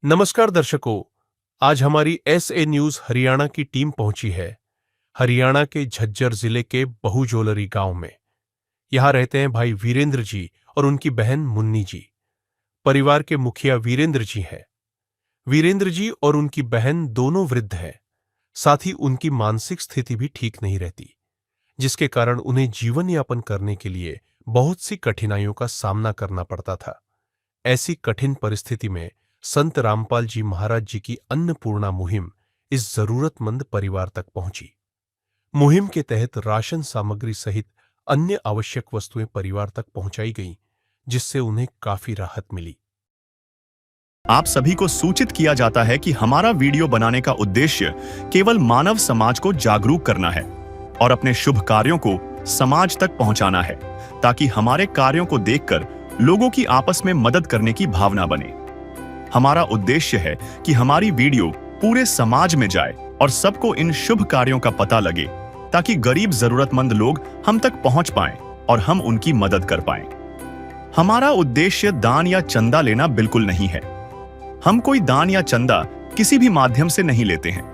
नमस्कार दर्शकों, आज हमारी एसए न्यूज हरियाणा की टीम पहुंची है हरियाणा के झज्जर जिले के बहुजोलरी गांव में। यहां रहते हैं भाई वीरेंद्र जी और उनकी बहन मुन्नी जी। परिवार के मुखिया वीरेंद्र जी हैं। वीरेंद्र जी और उनकी बहन दोनों वृद्ध हैं। साथ ही उनकी मानसिक स्थिति भी ठीक नहीं रहती, जिसके कारण उन्हें जीवन यापन करने के लिए बहुत सी कठिनाइयों का सामना करना पड़ता था। ऐसी कठिन परिस्थिति में संत रामपाल जी महाराज जी की अन्नपूर्णा मुहिम इस जरूरतमंद परिवार तक पहुंची। मुहिम के तहत राशन सामग्री सहित अन्य आवश्यक वस्तुएं परिवार तक पहुंचाई गईं, जिससे उन्हें काफी राहत मिली। आप सभी को सूचित किया जाता है कि हमारा वीडियो बनाने का उद्देश्य केवल मानव समाज को जागरूक करना है और अपने शुभ कार्यों को समाज तक पहुंचाना है, ताकि हमारे कार्यों को देखकर लोगों की आपस में मदद करने की भावना बने। हमारा उद्देश्य है कि हमारी वीडियो पूरे समाज में जाए और सबको इन शुभ कार्यों का पता लगे, ताकि गरीब जरूरतमंद लोग हम तक पहुंच पाएं और हम उनकी मदद कर पाएं। हमारा उद्देश्य दान या चंदा लेना बिल्कुल नहीं है। हम कोई दान या चंदा किसी भी माध्यम से नहीं लेते हैं।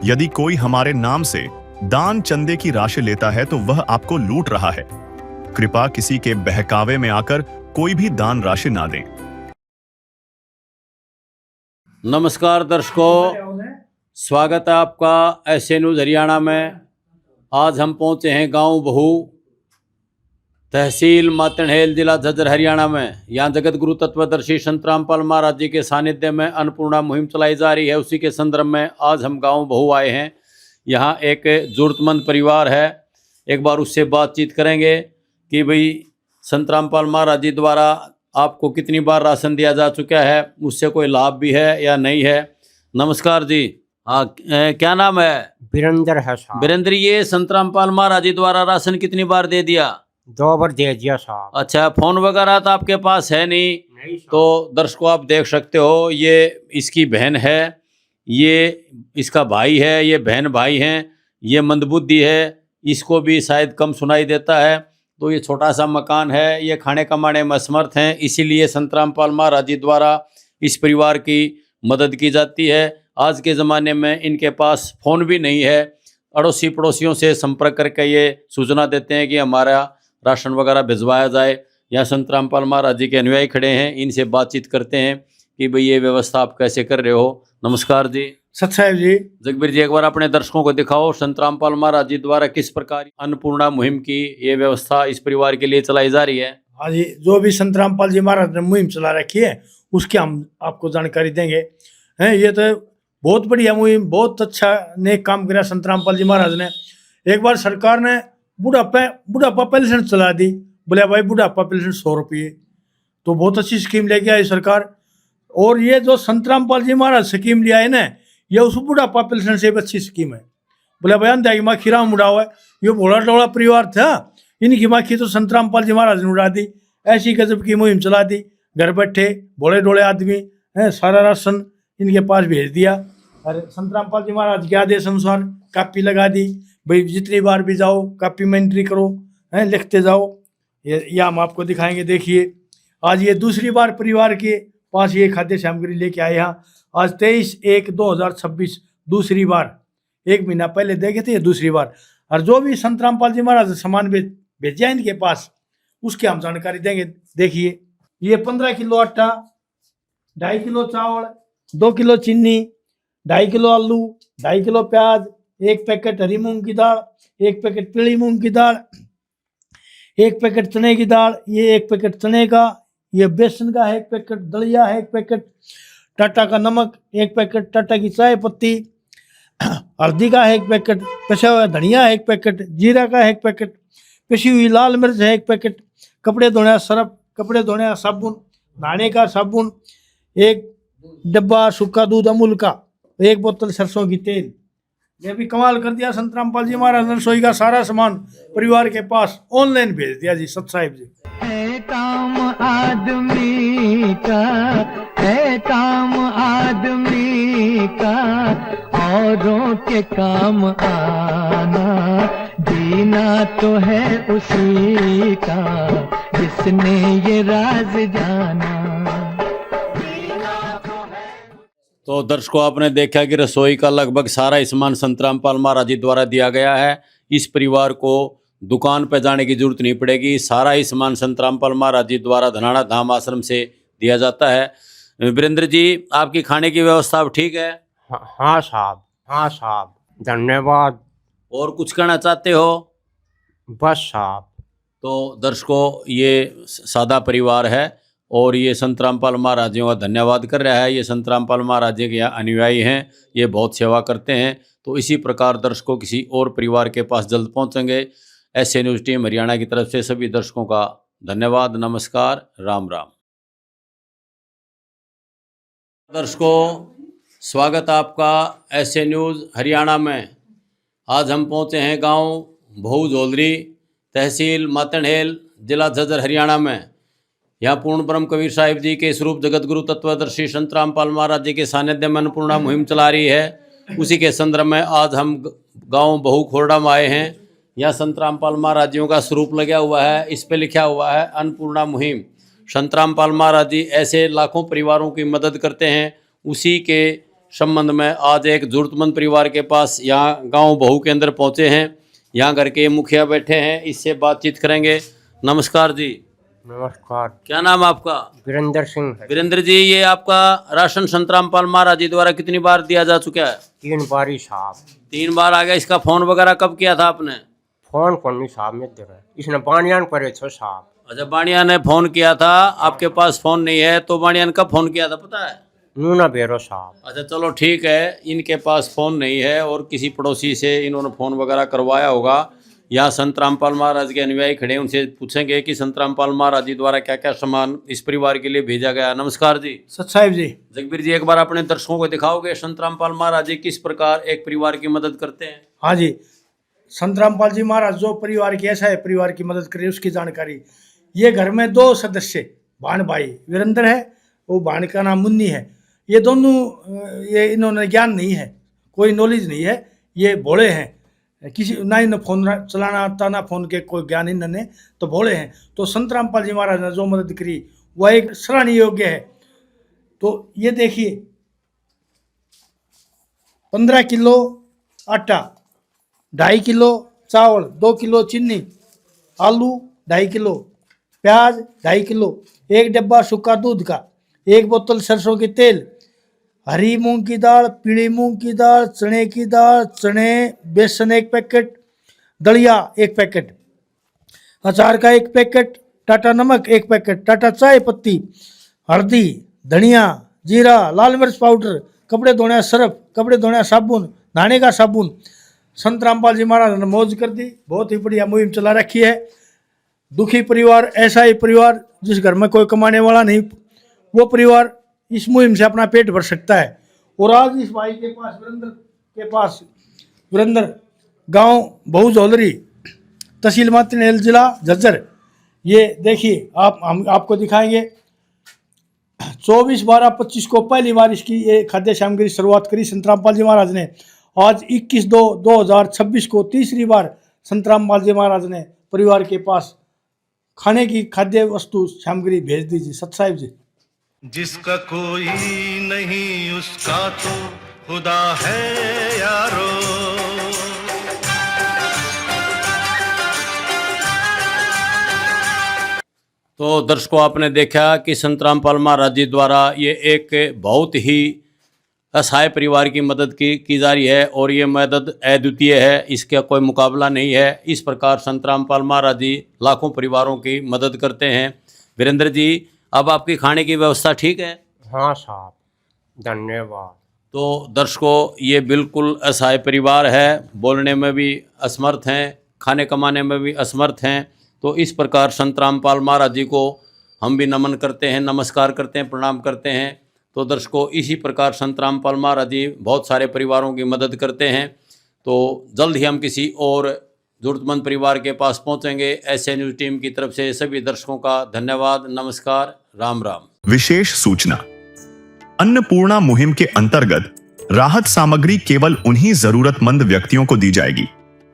यदि कोई हमारे नाम से दान चंदे की राशि लेता है तो वह आपको लूट रहा है। कृपया किसी के बहकावे में आकर कोई भी दान राशि ना दें। नमस्कार दर्शकों, स्वागत है आपका एसए न्यूज हरियाणा में। आज हम पहुंचे हैं गांव बहू, तहसील मातणहेल, जिला झज्जर, हरियाणा में। यहां जगत गुरु तत्वदर्शी संत रामपाल महाराज जी के सानिध्य में अन्नपूर्णा मुहिम चलाई जा रही है। उसी के संदर्भ में आज हम गांव बहू आए हैं। यहां एक जरूरतमंद परिवार है। एक बार उससे बातचीत करेंगे कि भाई संत रामपाल महाराज जी द्वारा आपको कितनी बार राशन दिया जा चुका है, उससे कोई लाभ भी है या नहीं है। नमस्कार जी। हाँ, क्या नाम है? वीरेंद्र है साहब। वीरेंद्र, ये संत रामपाल महाराज जी द्वारा राशन कितनी बार दे दिया? 2 बार दे दिया साहब। अच्छा, फोन वगैरह तो आपके पास है नहीं साहब। तो दर्शकों आप देख सकते हो, ये इसकी बहन है, ये इसका भाई है, ये बहन भाई हैं। ये मंदबुद्धि है, इसको भी शायद कम सुनाई देता है। तो ये छोटा सा मकान है, ये खाने कमाने में असमर्थ हैं। इसीलिए संत रामपाल महाराज जी द्वारा इस परिवार की मदद की जाती है। आज के ज़माने में इनके पास फ़ोन भी नहीं है। अड़ोसी पड़ोसियों से संपर्क करके ये सूचना देते हैं कि हमारा राशन वगैरह भिजवाया जाए। यहाँ संत रामपाल महाराज जी के अनुयायी खड़े हैं, इनसे बातचीत करते हैं कि भाई ये व्यवस्था आप कैसे कर रहे हो। नमस्कार जी। सत साहेब जी। जगबीर जी, एक बार अपने दर्शकों को दिखाओ संत रामपाल महाराज जी द्वारा किस प्रकार अन्नपूर्णा मुहिम की ये व्यवस्था इस परिवार के लिए चलाई जा रही है। हाँ जी, जो भी संत रामपाल जी महाराज ने मुहिम चला रखी है उसकी हम आपको जानकारी देंगे। हैं, ये तो बहुत बढ़िया मुहिम, बहुत अच्छा नेक काम किया संत रामपाल जी महाराज ने। एक बार सरकार ने बुढ़ापा पेंशन चला दी। बोले भाई बुढ़ापा पेंशन 100 रुपये, तो बहुत अच्छी स्कीम लेके आई सरकार। और ये जो संत रामपाल जी महाराज स्कीम लिया है ना, ये उस बुढ़ापा पेंशन से भी अच्छी स्कीम है। बोले भाई अंधा की माखी राम उड़ा हुआ है। ये भोला डोला परिवार था, इनकी माखी तो संत रामपाल जी महाराज ने उड़ा दी। ऐसी गजब की मुहिम चला दी। घर बैठे भोले डोले आदमी हैं, सारा राशन इनके पास भेज दिया। और संत रामपाल जी महाराज के आदेश अनुसार कापी लगा दी, भाई जितनी बार भी जाओ कापी में एंट्री करो, हैं, लिखते जाओ। ये हम आपको दिखाएंगे। देखिए, आज ये दूसरी बार परिवार के पास ये खाद्य सामग्री लेके आए। यहाँ आज 23/1/2026 दूसरी बार। 1 महीना पहले देखे थे, ये दूसरी बार। और जो भी संत रामपाल जी महाराज सामान भेजा है इनके पास, उसकी हम जानकारी देंगे। देखिए, ये 15 किलो आटा, 2.5 किलो चावल, 2 किलो चीनी, 2.5 किलो आलू, 2.5 किलो प्याज, 1 पैकेट हरी मूंग की दाल, 1 पैकेट पीली मूंग की दाल, 1 पैकेट चने की दाल, ये 1 पैकेट चने का, ये बेसन का है 1 पैकेट, दलिया है 1 पैकेट, टाटा का नमक 1 पैकेट, टाटा की चाय पत्ती, हल्दी का है 1 पैकेट, पिसा हुआ धनिया है 1 पैकेट, जीरा का है 1 पैकेट, पिसी हुई लाल मिर्च है 1 पैकेट, कपड़े धोने का सर्फ, कपड़े धोने का साबुन, नहाने का साबुन, 1 डब्बा सूखा दूध अमूल का, 1 बोतल सरसों की तेल। ये भी कमाल कर दिया संत रामपाल जी महाराज ने। रसोई का सारा सामान परिवार के पास ऑनलाइन भेज दिया जी। सत साहिब जी। है काम आदमी का, है काम आदमी का, औरों के काम आना, जीना तो है उसी का जिसने ये राज जाना। तो दर्शकों, आपने देखा कि रसोई का लगभग सारा सामान संत रामपाल महाराज जी द्वारा दिया गया है। इस परिवार को दुकान पर जाने की जरूरत नहीं पड़ेगी। सारा ही सामान संत रामपाल महाराज जी द्वारा धनाड़ा धाम आश्रम से दिया जाता है। वीरेंद्र जी, आपकी खाने की व्यवस्था अब ठीक है? हाँ साहब, हाँ साहब, धन्यवाद। और कुछ कहना चाहते हो? बस साहब। तो दर्शकों, ये सादा परिवार है और ये संत रामपाल महाराज जी का धन्यवाद कर रहा है। ये संत रामपाल महाराज जी के अनुयायी हैं, ये बहुत सेवा करते हैं। तो इसी प्रकार दर्शकों किसी और परिवार के पास जल्द पहुंचेंगे। एसए न्यूज़ टीम हरियाणा की तरफ से सभी दर्शकों का धन्यवाद, नमस्कार, राम राम। दर्शकों, स्वागत आपका एसए न्यूज़ हरियाणा में। आज हम पहुंचे हैं गांव भऊ झोलरी, तहसील मातणहेल, जिला झज्जर, हरियाणा में। यहाँ पूर्ण ब्रह्म कबीर साहिब जी के स्वरूप जगत गुरु तत्वदर्शी संत रामपाल महाराज जी के सानिध्य में अन्नपूर्णा मुहिम चला रही है। उसी के संदर्भ में आज हम गांव बहु खोरडा में आए हैं। यहाँ संत रामपाल महाराज जी का स्वरूप लगा हुआ है, इस पे लिखा हुआ है अन्नपूर्णा मुहिम। संत रामपाल महाराज जी ऐसे लाखों परिवारों की मदद करते हैं। उसी के संबंध में आज एक जरूरतमंद परिवार के पास यहाँ गाँव बहु के अंदर पहुँचे हैं। यहाँ घर के मुखिया बैठे हैं, इससे बातचीत करेंगे। नमस्कार जी। नमस्कार। क्या नाम आपका? वीरेंद्र सिंह है। वीरेंद्र जी, ये आपका राशन संत रामपाल महाराज जी द्वारा कितनी बार दिया जा चुका है? 3 बारी साहब। 3 बार आ गया। इसका फोन वगैरह कब किया था आपने? फोन को नहीं साहब में दे रहे, इसने बानियान करे थे साहब। अच्छा, बाणिया ने फोन किया था, आपके पास फोन नहीं है तो बाणिया ने कब फोन किया था पता है? नूना बेरो साहब। अच्छा चलो ठीक है, इनके पास फोन नहीं है और किसी पड़ोसी से इन्होंने फोन वगैरह करवाया होगा। यहाँ संत रामपाल महाराज के अनुयायी खड़े हैं, उनसे पूछेंगे कि संत रामपाल महाराज जी द्वारा क्या क्या सामान इस परिवार के लिए भेजा गया। नमस्कार जी। सत साहिब जी। जगबीर जी, एक बार अपने दर्शकों को दिखाओगे संत रामपाल महाराज जी किस प्रकार एक परिवार की मदद करते हैं? हाँ जी, संत रामपाल जी महाराज जो परिवार की ऐसा है परिवार की मदद करे उसकी जानकारी। ये घर में 2 सदस्य भाण भाई वीरेंद्र है, वो भाण का नाम मुन्नी है। ये दोनों ये इन्होंने ज्ञान नहीं है, कोई नॉलेज नहीं है, ये भोले हैं। किसी ना इन्हें फोन चलाना आता ना फोन के कोई ज्ञान इन्होंने, तो भोले हैं। तो संत रामपाल जी महाराज ने जो मदद करी वह एक सराहनीय योग्य है। तो ये देखिए 15 किलो आटा, 2.5 किलो चावल, 2 किलो चीनी, आलू 2.5 किलो, प्याज 2.5 किलो, 1 डब्बा सूखा दूध का, 1 बोतल सरसों की तेल, हरी मूंग की दाल, पीली मूंग की दाल, चने की दाल, चने, बेसन 1 पैकेट, दलिया 1 पैकेट, अचार का 1 पैकेट, टाटा नमक 1 पैकेट, टाटा चाय पत्ती, हल्दी, धनिया, जीरा, लाल मिर्च पाउडर, कपड़े धोने सर्फ, कपड़े धोने साबुन, नहाने का साबुन। संत रामपाल जी महाराज ने मौज कर दी, बहुत ही बढ़िया मुहिम चला रखी है। दुखी परिवार, ऐसा ही परिवार जिस घर में कोई कमाने वाला नहीं, वो परिवार इस मुहिम से अपना पेट भर सकता है। और आज इस भाई के पास वीरेंद्र गांव बहु झोलरी, तहसील मातणहेल, जिला झज्जर। ये देखिए हम आपको दिखाएंगे। 24/12/25 को पहली बार इसकी ये खाद्य सामग्री की शुरुआत करी संत रामपाल जी महाराज ने। आज 21/2/2026 को तीसरी बार संत रामपाल जी महाराज ने परिवार के पास खाने की खाद्य वस्तु सामग्री भेज दीजिए। सत साहिब जी। जिसका कोई नहीं उसका तो खुदा है यारो। तो दर्शकों, आपने देखा कि संत रामपाल महाराज जी द्वारा ये एक बहुत ही असहाय परिवार की मदद की जा रही है और ये मदद अद्वितीय है, इसका कोई मुकाबला नहीं है। इस प्रकार संत रामपाल महाराज जी लाखों परिवारों की मदद करते हैं। वीरेंद्र जी, अब आपकी खाने की व्यवस्था ठीक है? हाँ साहब, धन्यवाद। तो दर्शकों, ये बिल्कुल असहाय परिवार है, बोलने में भी असमर्थ हैं, खाने कमाने में भी असमर्थ हैं। तो इस प्रकार संत रामपाल महाराज जी को हम भी नमन करते हैं, नमस्कार करते हैं, प्रणाम करते हैं। तो दर्शकों, इसी प्रकार संत रामपाल महाराज जी बहुत सारे परिवारों की मदद करते हैं। तो जल्द ही हम किसी और जरूरतमंद परिवार के पास पहुंचेंगे। एसए न्यूज़ टीम की तरफ से सभी दर्शकों का धन्यवाद, नमस्कार, राम राम। विशेष सूचना, अन्नपूर्णा मुहिम के अंतर्गत राहत सामग्री केवल उन्हीं जरूरतमंद व्यक्तियों को दी जाएगी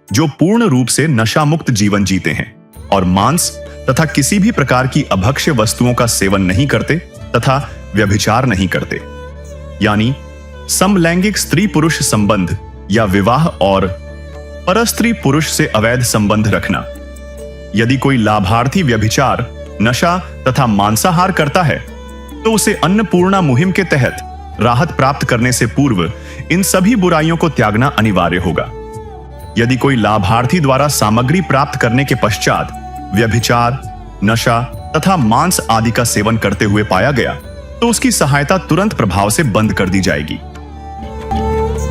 जो पूर्ण रूप से नशा मुक्त जीवन जीते हैं और मांस तथा किसी भी प्रकार की अभक्ष्य वस्तुओं का सेवन नहीं करते तथा व्यभिचार नहीं करते, यानी समलैंगिक स्त्री पुरुष संबंध या विवाह और परस्त्री पुरुष से अवैध संबंध रखना। यदि कोई लाभार्थी व्यभिचार, नशा तथा मांसाहार करता है तो उसे अन्नपूर्णा मुहिम के तहत राहत प्राप्त करने से पूर्व इन सभी बुराइयों को त्यागना अनिवार्य होगा। यदि कोई लाभार्थी द्वारा सामग्री प्राप्त करने के पश्चात व्यभिचार, नशा तथा मांस आदि का सेवन करते हुए पाया गया तो उसकी सहायता तुरंत प्रभाव से बंद कर दी जाएगी।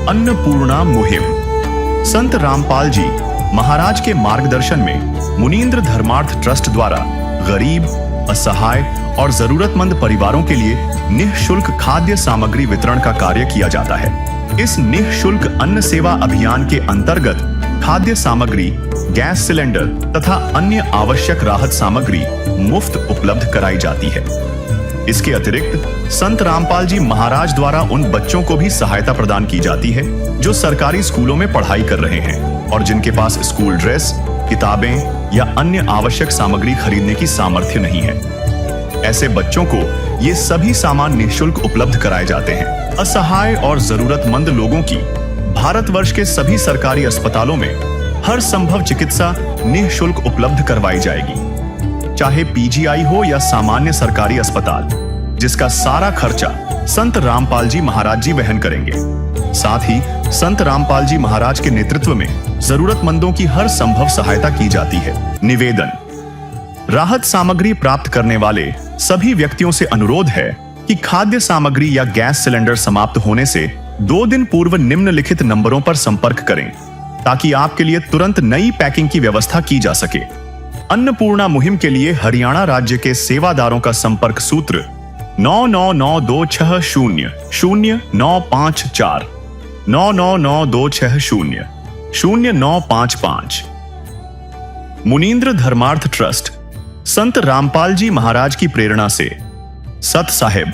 अन्नपूर्णा मुहिम। संत रामपाल जी महाराज के मार्गदर्शन में मुनींद्र धर्मार्थ ट्रस्ट द्वारा गरीब, असहाय और जरूरतमंद परिवारों के लिए निःशुल्क खाद्य सामग्री वितरण का कार्य किया जाता है। इस निःशुल्क अन्न सेवा अभियान के अंतर्गत खाद्य सामग्री, गैस सिलेंडर तथा अन्य आवश्यक राहत सामग्री मुफ्त उपलब्ध कराई जाती है। इसके अतिरिक्त संत रामपाल जी महाराज द्वारा उन बच्चों को भी सहायता प्रदान की जाती है जो सरकारी स्कूलों में पढ़ाई कर रहे हैं और जिनके पास स्कूल ड्रेस, किताबें या अन्य आवश्यक सामग्री खरीदने की सामर्थ्य नहीं है। ऐसे बच्चों को ये सभी सामान निःशुल्क उपलब्ध कराए जाते हैं। असहाय और जरूरतमंद लोगों की भारतवर्ष के सभी सरकारी अस्पतालों में हर संभव चिकित्सा निःशुल्क उपलब्ध करवाई जाएगी, चाहे पीजीआई हो या सामान्य सरकारी अस्पताल, जिसका सारा खर्चा संत रामपाल जी महाराज जी वहन करेंगे। साथ ही संत रामपाल जी महाराज के नेतृत्व में जरूरतमंदों की हर संभव सहायता की जाती है। निवेदन। राहत सामग्री प्राप्त करने वाले सभी व्यक्तियों से अनुरोध है कि खाद्य सामग्री या गैस सिलेंडर समाप्त होने से 2 दिन पूर्व निम्नलिखित नंबरों पर संपर्क करें ताकि आपके लिए तुरंत नई पैकिंग की व्यवस्था की जा सके। अन्नपूर्णा मुहिम के लिए हरियाणा राज्य के सेवादारों का संपर्क सूत्र 9992600954 9992600955। मुनींद्र धर्मार्थ ट्रस्ट संत रामपाल जी महाराज की प्रेरणा से सत साहिब